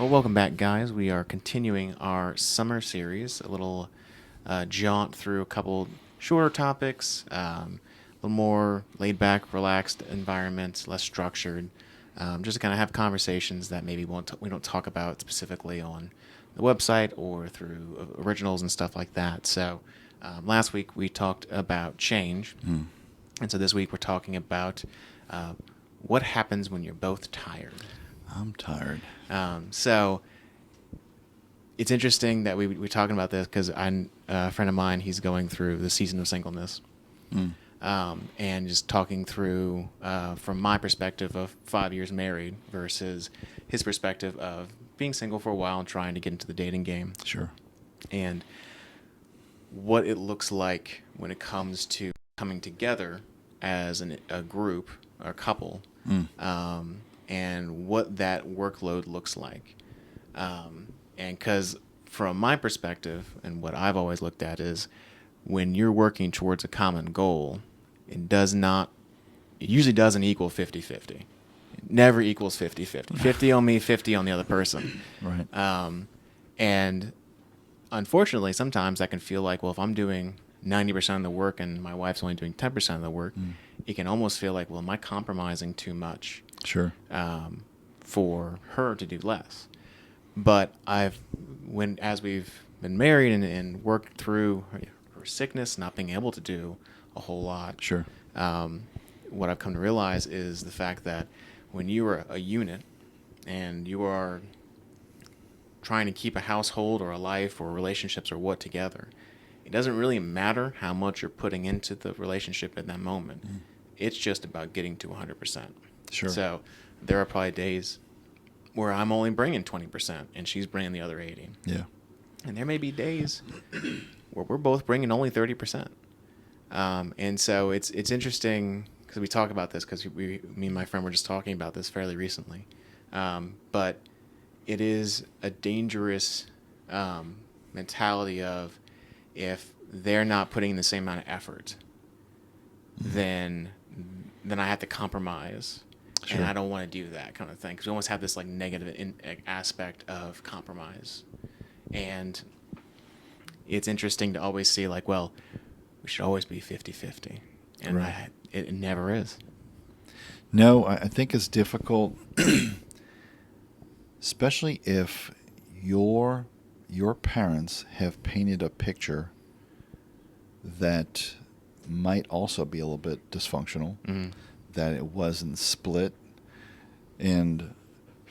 Well, welcome back, guys. We are continuing our summer series, a little jaunt through a couple shorter topics, a little more laid back, relaxed environment, less structured. Just to kind of have conversations that maybe we don't talk about specifically on the website or through originals and stuff like that. So last week we talked about change, and so this week we're talking about what happens when you're both tired. I'm tired. So it's interesting that we're talking about this because a friend of mine, he's going through the season of singleness. And just talking through from my perspective of 5 years married versus his perspective of being single for a while and trying to get into the dating game. Sure. And what it looks like when it comes to coming together as a group or a couple, and what that workload looks like. And because from my perspective and what I've always looked at is when you're working towards a common goal, it usually doesn't equal 50-50. It never equals 50-50. 50 on me, 50 on the other person. Right. And unfortunately, sometimes that can feel like, well, if I'm doing 90% of the work and my wife's only doing 10% of the work, it can almost feel like, well, am I compromising too much? Sure. For her to do less. But as we've been married and worked through her sickness, not being able to do a whole lot. Sure. What I've come to realize is the fact that when you are a unit and you are trying to keep a household or a life or relationships or what together, it doesn't really matter how much you're putting into the relationship at that moment. It's just about getting to 100%. Sure. So there are probably days where I'm only bringing 20% and she's bringing the other 80. Yeah. And there may be days where we're both bringing only 30%. And so it's interesting because we talk about this because me and my friend were just talking about this fairly recently. But it is a dangerous mentality of if they're not putting in the same amount of effort, then I have to compromise. Sure. And I don't want to do that kind of thing because we almost have this like negative aspect of compromise. And it's interesting to always see like, well, we should always be 50-50. And Right. It never is. No, I think it's difficult, especially if your parents have painted a picture that might also be a little bit dysfunctional, that it wasn't split. And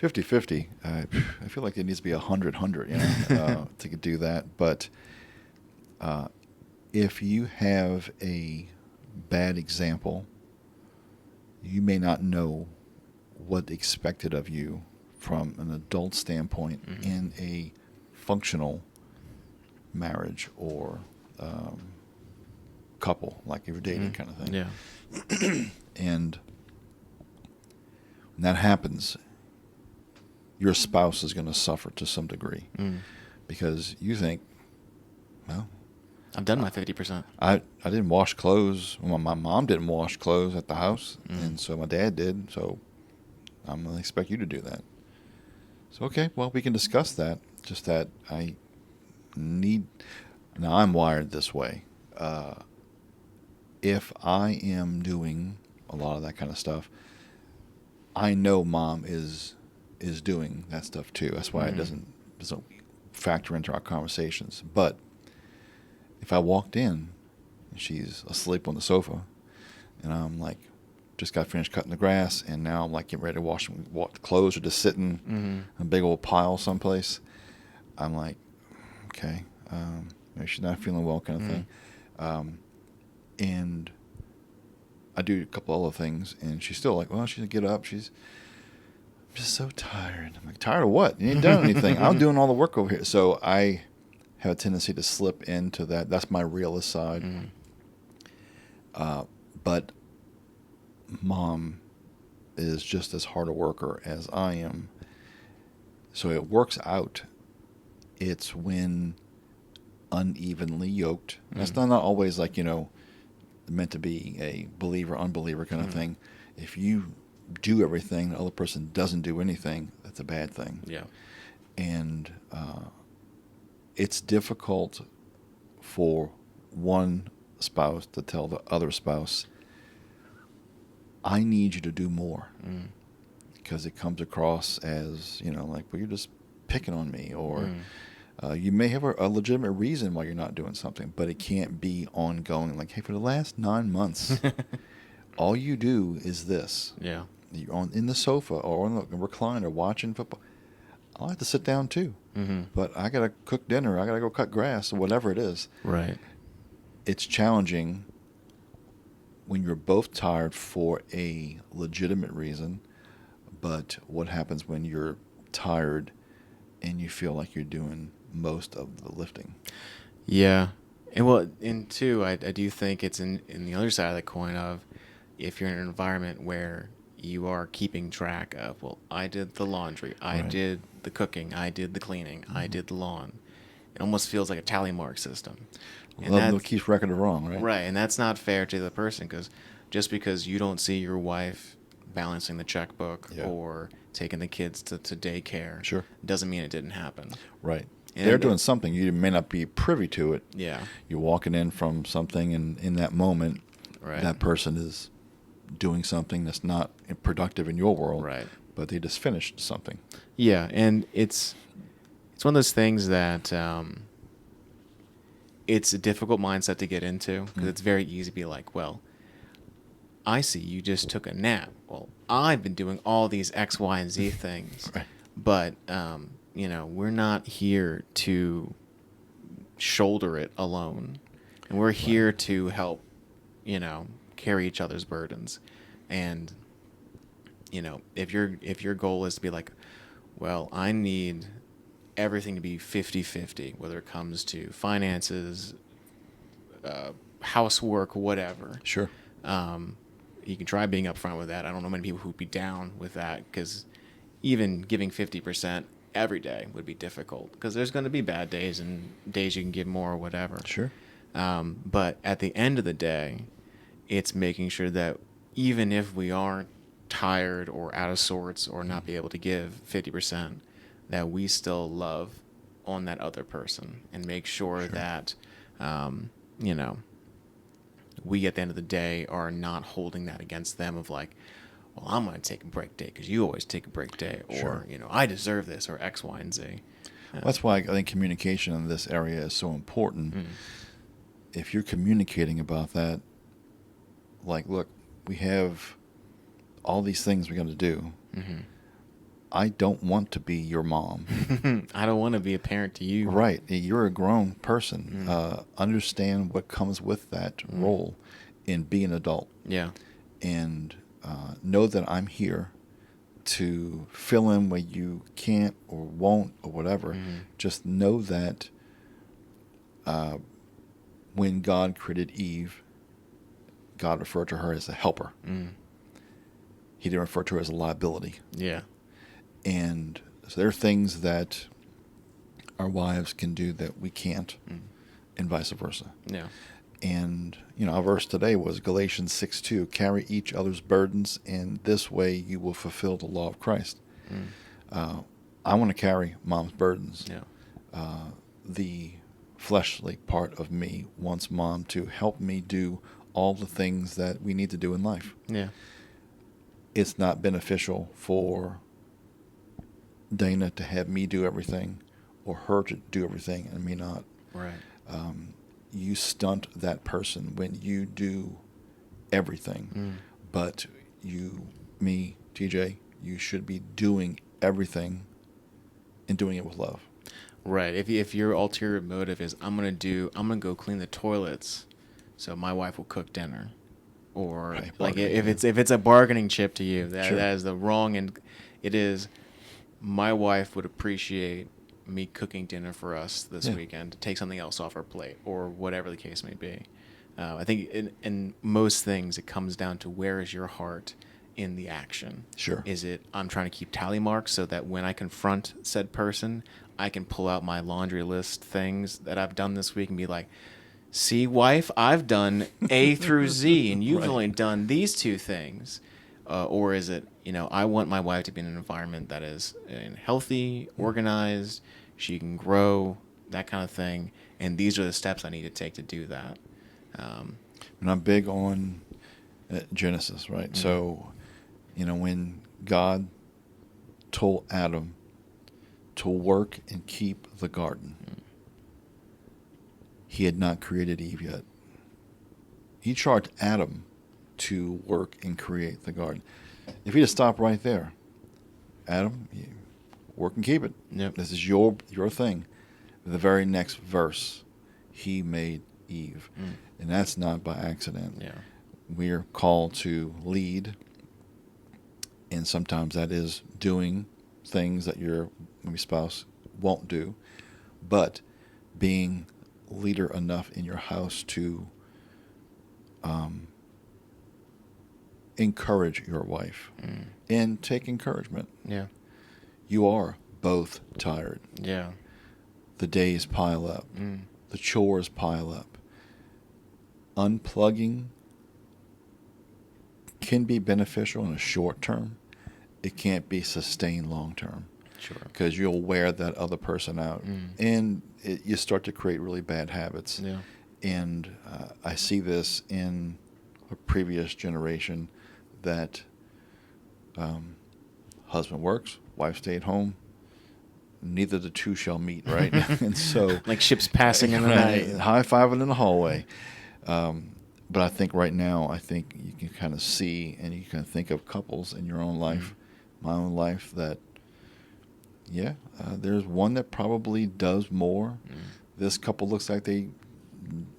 50-50, I feel like it needs to be 100-100, to do that. But if you have a bad example, you may not know what expected of you from an adult standpoint in a functional marriage or couple, like if you're dating kind of thing. Yeah. And when that happens, your spouse is going to suffer to some degree because you think, well, I've done my 50%. I didn't wash clothes. Well, my mom didn't wash clothes at the house, and so my dad did, so I'm going to expect you to do that. So, okay, well, we can discuss that, just that now I'm wired this way. If I am doing a lot of that kind of stuff, I know mom is doing that stuff too. That's why it doesn't factor into our conversations. But if I walked in and she's asleep on the sofa and I'm like, just got finished cutting the grass and now I'm like getting ready to wash the clothes or just sitting in a big old pile someplace, I'm like, okay, maybe she's not feeling well kind of thing. And I do a couple other things and she's still like, well, she's going to get up. I'm just so tired. I'm like, tired of what? You ain't done anything. I'm doing all the work over here. So I have a tendency to slip into that. That's my realist side. But mom is just as hard a worker as I am. So it works out. It's when unevenly yoked. That's not always like, meant to be a believer, unbeliever kind of thing. If you do everything, the other person doesn't do anything, that's a bad thing. Yeah. And it's difficult for one spouse to tell the other spouse, I need you to do more. Because it comes across as, like, well, you're just picking on me, or you may have a legitimate reason why you're not doing something, but it can't be ongoing. Like, hey, for the last 9 months, all you do is this. Yeah. You're in the sofa or on the recliner watching football. I'll have to sit down too. But I got to cook dinner. I got to go cut grass or whatever it is. Right. It's challenging when you're both tired for a legitimate reason. But what happens when you're tired and you feel like you're doing most of the lifting? Yeah. And two, I do think it's in the other side of the coin of, if you're in an environment where you are keeping track of, well, I did the laundry, I Right. did the cooking, I did the cleaning, I did the lawn. It almost feels like a tally mark system. And Love that's, keeps record of wrong, right? right, and that's not fair to the person, because just because you don't see your wife balancing the checkbook Yeah. or taking the kids to daycare, Sure. doesn't mean it didn't happen. Right. And They're doing something. You may not be privy to it. Yeah. You're walking in from something, and in that moment, Right. that person is doing something that's not productive in your world. Right. But they just finished something. Yeah, and it's one of those things that it's a difficult mindset to get into, because it's very easy to be like, well, I see you just took a nap. Well, I've been doing all these X, Y, and Z things. Right. But, we're not here to shoulder it alone. And we're here to help, carry each other's burdens. And, if your goal is to be like, well, I need everything to be 50-50, whether it comes to finances, housework, whatever. Sure. You can try being upfront with that. I don't know many people who'd be down with that, because even giving 50% every day would be difficult, because there's going to be bad days and days you can give more or whatever. Sure. But at the end of the day, it's making sure that even if we are tired or out of sorts or not be able to give 50%, that we still love on that other person, and make sure that, we at the end of the day are not holding that against them of like, well, I'm going to take a break day because you always take a break day, or, Sure. I deserve this, or X, Y, and Z. Well, that's why I think communication in this area is so important. If you're communicating about that, like, look, we have all these things we're going to do. I don't want to be your mom. I don't want to be a parent to you. Right. You're a grown person. Understand what comes with that role in being an adult. Yeah. And know that I'm here to fill in where you can't or won't or whatever. Just know that when God created Eve, God referred to her as a helper. He didn't refer to her as a liability. Yeah. And so there are things that our wives can do that we can't, and vice versa. Yeah. And, our verse today was Galatians 6:2, carry each other's burdens, and this way you will fulfill the law of Christ. I want to carry mom's burdens. Yeah. The fleshly part of me wants mom to help me do all the things that we need to do in life. Yeah. It's not beneficial for Dana to have me do everything, or her to do everything and me not. Right. You stunt that person when you do everything. But me, TJ, you should be doing everything and doing it with love. Right. If your ulterior motive is, I'm gonna go clean the toilets, so my wife will cook dinner, or Right, like bargaining, if it's a bargaining chip to you, that Sure. that is the wrong, and it is. My wife would appreciate me cooking dinner for us this Yeah. weekend to take something else off her plate, or whatever the case may be. I think in most things, it comes down to, where is your heart in the action? Sure. Is it, I'm trying to keep tally marks so that when I confront said person, I can pull out my laundry list things that I've done this week and be like, see, wife, I've done A through Z, and you've Right. only done these two things. or is it, I want my wife to be in an environment that is healthy, organized, she can grow, that kind of thing, and these are the steps I need to take to do that. And I'm big on Genesis, right? Mm-hmm. So, when God told Adam to work and keep the garden, he had not created Eve yet. He charged Adam to work and create the garden. If he just stopped right there, Adam, you work and keep it. Yep. This is your thing. The very next verse, he made Eve. And that's not by accident. Yeah. We're called to lead, and sometimes that is doing things that your maybe spouse won't do, but being leader enough in your house to encourage your wife and take encouragement. Yeah. You are both tired. Yeah. The days pile up. The chores pile up. Unplugging can be beneficial in a short term. It can't be sustained long term. Sure. Because you'll wear that other person out. And you start to create really bad habits. Yeah. And I see this in a previous generation that husband works, wife stayed home, neither the two shall meet, right? And so Like ships passing in the right, night. high-fiving in the hallway. But I think right now, you can kind of see and you can think of couples in your own life, my own life, that, there's one that probably does more. This couple looks like they,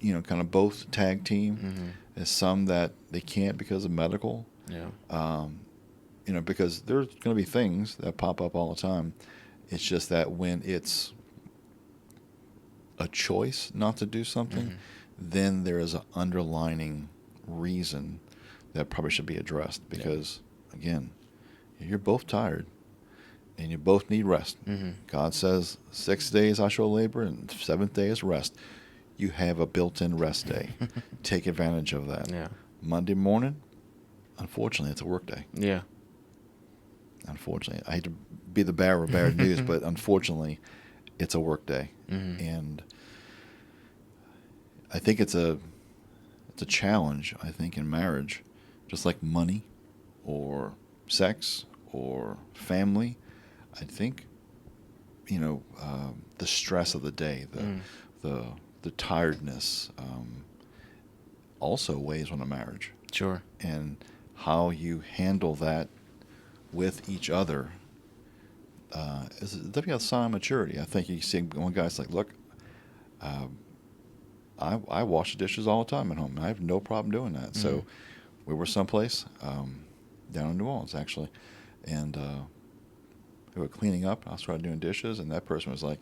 kind of both tag team. There's some that they can't because of medical. Yeah. Because there's going to be things that pop up all the time. It's just that when it's a choice not to do something, then there is an underlining reason that probably should be addressed. Because, again, you're both tired and you both need rest. God says 6 days I shall labor and 7th day is rest. You have a built-in rest day. Take advantage of that. Yeah. Monday morning, unfortunately, it's a work day. Yeah. Unfortunately, I hate to be the bearer of bad news, but unfortunately, it's a work day, and I think it's a challenge. I think in marriage, just like money, or sex, or family, I think the stress of the day, the tiredness, also weighs on a marriage. Sure. And how you handle that with each other is definitely a sign of maturity. I think you see one guy's like, look, I wash the dishes all the time at home. I have no problem doing that. So we were someplace down in New Orleans, actually, and we were cleaning up. I started doing dishes, and that person was like,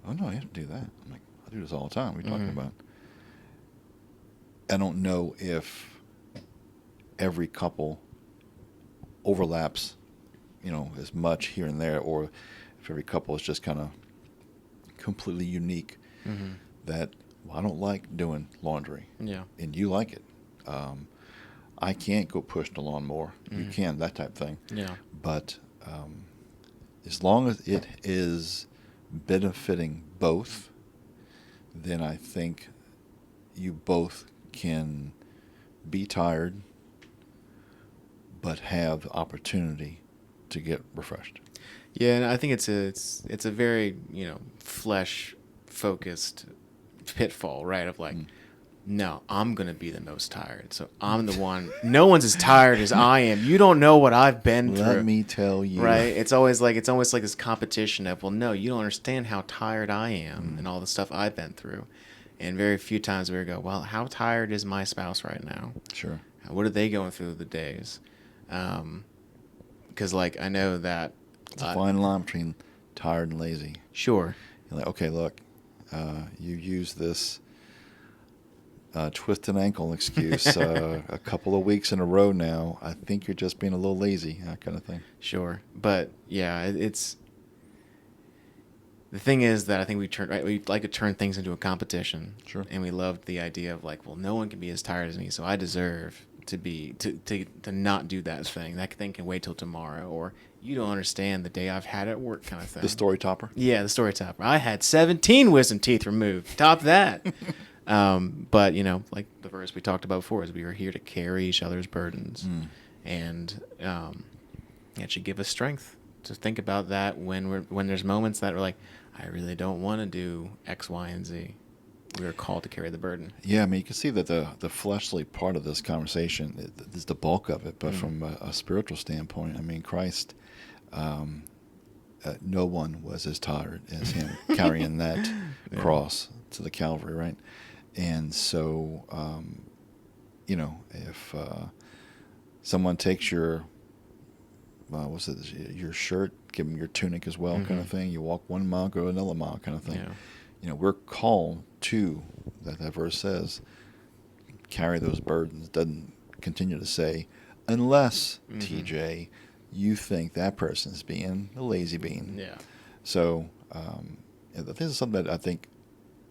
oh, no, you have to do that. I'm like, I do this all the time. What are you talking about? I don't know if every couple overlaps, as much here and there, or if every couple is just kind of completely unique. That, well, I don't like doing laundry. Yeah. And you like it. I can't go push the lawnmower. You can, that type of thing. Yeah. But as long as it is benefiting both, then I think you both can be tired but have the opportunity to get refreshed. Yeah, and I think it's a very, flesh focused pitfall, right? Of like, no, I'm going to be the most tired. So I'm the one. No one's as tired as I am. You don't know what I've been through. Let me tell you. Right? It's always like this competition of, well, no, you don't understand how tired I am and all the stuff I've been through. And very few times we go, well, how tired is my spouse right now? Sure. What are they going through the days? Because, I know that... It's a fine line between tired and lazy. Sure. You're like, okay, look, you use this twisted ankle excuse a couple of weeks in a row now. I think you're just being a little lazy, that kind of thing. Sure. But, yeah, it's... The thing is that I think we like to turn things into a competition. Sure. And we loved the idea of well, no one can be as tired as me, so I deserve to not do that thing. That thing can wait till tomorrow, or you don't understand the day I've had at work kind of thing. The story topper. Yeah, the story topper. I had 17 wisdom teeth removed. Top that. But like the verse we talked about before, is we are here to carry each other's burdens, and it should give us strength to think about that when there's moments that we're like, I really don't want to do X, Y, and Z. We are called to carry the burden. Yeah, I mean, you can see that the fleshly part of this conversation is the bulk of it, but from a spiritual standpoint, I mean, Christ, no one was as tired as him carrying that cross to the Calvary, right? And so, if someone takes your your shirt, give them your tunic as well, kind of thing. You walk 1 mile, go another mile, kind of thing. Yeah. We're called to, that verse says, carry those burdens. Doesn't continue to say, unless, TJ, you think that person's being a lazy bean. Yeah. So this is something that I think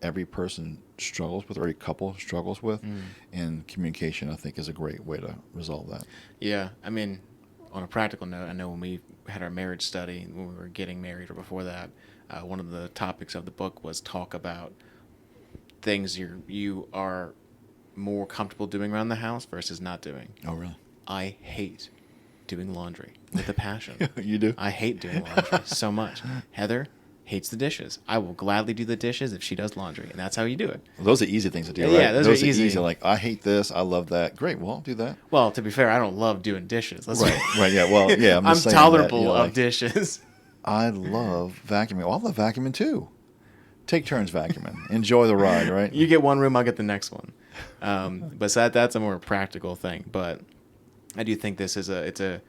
every person struggles with, or every couple struggles with, and communication, I think, is a great way to resolve that. Yeah, I mean, on a practical note, I know when we had our marriage study, when we were getting married or before that, one of the topics of the book was talk about things you are more comfortable doing around the house versus not doing. Oh, really? I hate doing laundry with a passion. You do? I hate doing laundry so much. Heather hates the dishes. I will gladly do the dishes if she does laundry, and that's how you do it. Well, those are easy things to do, right? Yeah, those are easy. Like, I hate this, I love that. Great, well, I'll do that. Well, to be fair, I don't love doing dishes. Right, yeah, well, yeah. I'm just saying tolerable that, of dishes. I love vacuuming. Well, I love vacuuming too. Take turns vacuuming. Enjoy the ride, right? You get one room, I'll get the next one. But so that's a more practical thing. But I do think it's a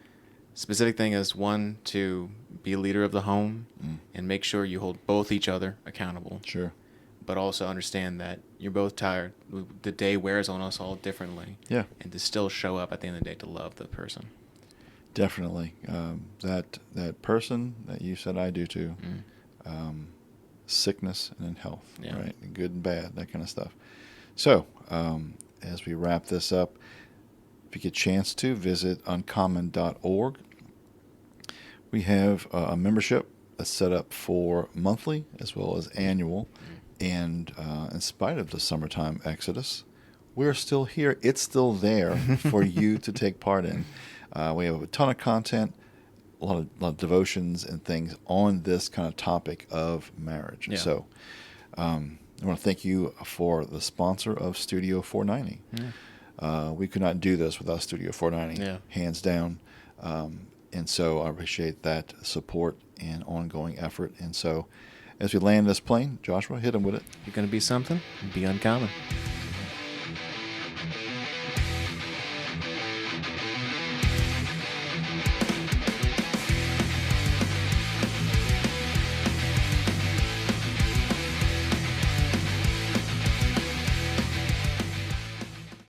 specific thing as one, to be a leader of the home and make sure you hold both each other accountable. Sure. But also understand that you're both tired. The day wears on us all differently. Yeah. And to still show up at the end of the day to love the person. Definitely. That person that you said I do to, sickness and in health, right? Good and bad, that kind of stuff. So, as we wrap this up, if you get a chance to visit Uncommen.org, we have a membership that's set up for monthly as well as annual. And in spite of the summertime exodus, we're still here. It's still there for you to take part in. We have a ton of content, a lot of devotions and things on this kind of topic of marriage. Yeah. So I want to thank you for the sponsor of Studio 490. Yeah. We could not do this without Studio 490, hands down. And so I appreciate that support and ongoing effort. And so as we land this plane, Joshua, hit him with it. You're going to be something, be uncommon.